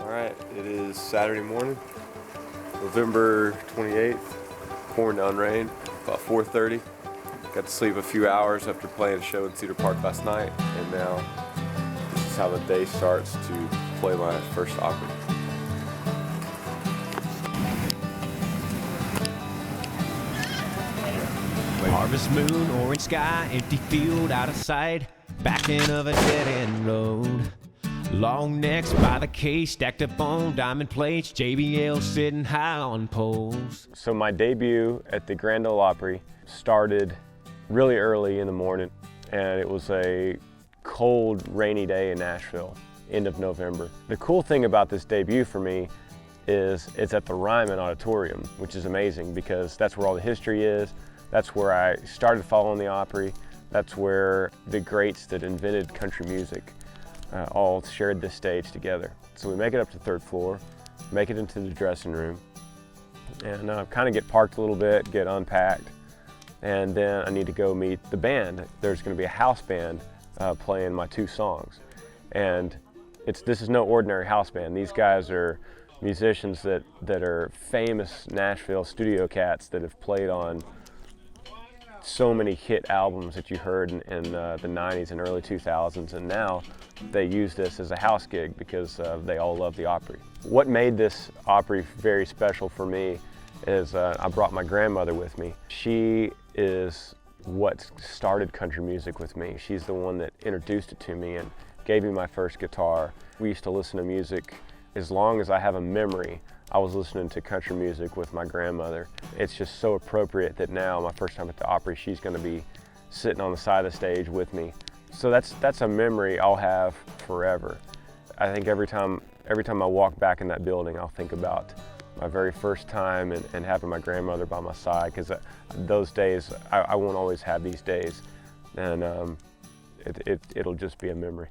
All right, it is Saturday morning, November 28th, pouring down rain, about 4:30. Got to sleep a few hours after playing a show in Cedar Park last night, and now this is how the day starts to play my first Opry. Harvest moon, orange sky, empty field out of sight, back end of a dead-end road. Long necks by the case, stacked up on diamond plates, JBL sitting high on poles. So my debut at the Grand Ole Opry started really early in the morning, and it was a cold, rainy day in Nashville, end of November. The cool thing about this debut for me is it's at the Ryman Auditorium, which is amazing because that's where all the history is. That's where I started following the Opry. That's where the greats that invented country music all shared this stage together. So we make it up to the third floor, make it into the dressing room, and kind of get parked a little bit, get unpacked, and then I need to go meet the band. There's going to be a house band playing my two songs, and this is no ordinary house band. These guys are musicians that are famous Nashville studio cats that have played on so many hit albums that you heard in the 90s and early 2000s, and now they use this as a house gig because they all love the Opry. What made this Opry very special for me is I brought my grandmother with me. She is what started country music with me. She's the one that introduced it to me and gave me my first guitar. We used to listen to music as long as I have a memory. I was listening to country music with my grandmother. It's just so appropriate that now, my first time at the Opry, she's going to be sitting on the side of the stage with me. So that's a memory I'll have forever. I think every time I walk back in that building, I'll think about my very first time and having my grandmother by my side, because those days, I won't always have these days, and it'll just be a memory.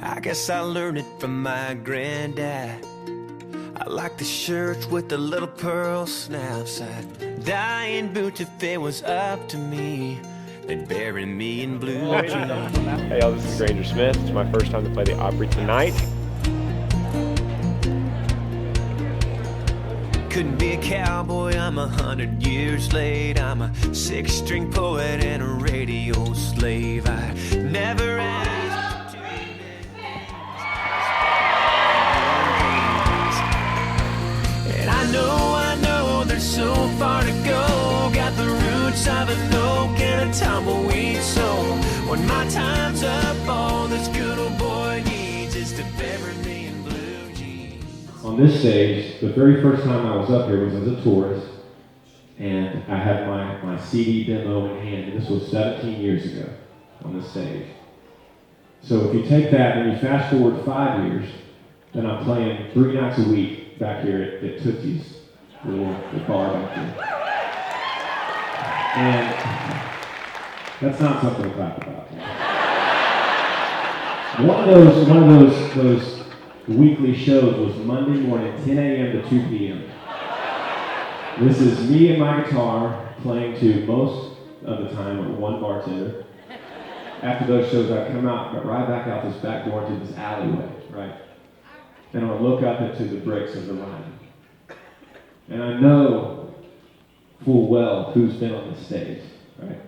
I guess I learned it from my granddad. I like the shirts with the little pearl snaps. I'd die in boots if it was up to me. They'd bury me in blue jeans. Hey y'all, this is Granger Smith. It's my first time to play the Opry tonight. Couldn't be a cowboy, I'm 100 years late. I'm a 6-string poet and a radio slave. I never asked. I know, there's so far to go. Got the roots of an oak and a tumbleweed soul. When my time's up, all this good old boy needs is to bury me in blue jeans. On this stage, the very first time I was up here was as a tourist, and I had my CD demo in hand, and this was 17 years ago on this stage. So if you take that and you fast forward 5 years, then I'm playing 3 nights a week back here at Tootsie's, the bar back here. And that's not something to clap about. One of those weekly shows was Monday morning, 10 a.m. to 2 p.m. This is me and my guitar playing to most of the time one bartender. After those shows, I come out, right back out this back door into this alleyway, right? And I look up into the bricks of the Ryman. And I know full well who's been on the stage, right?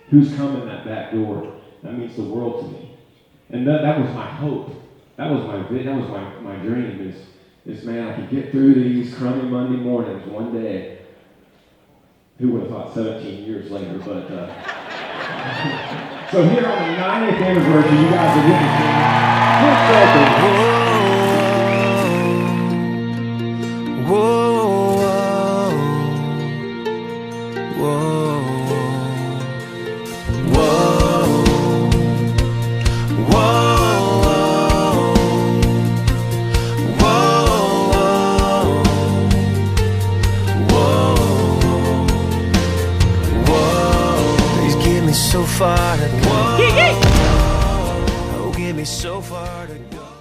Who's come in that back door. That means the world to me. And that was my hope. That was my dream is man, I could get through these crummy Monday mornings one day. Who would have thought 17 years later, but so here on the 90th anniversary, you guys are witnessing this record.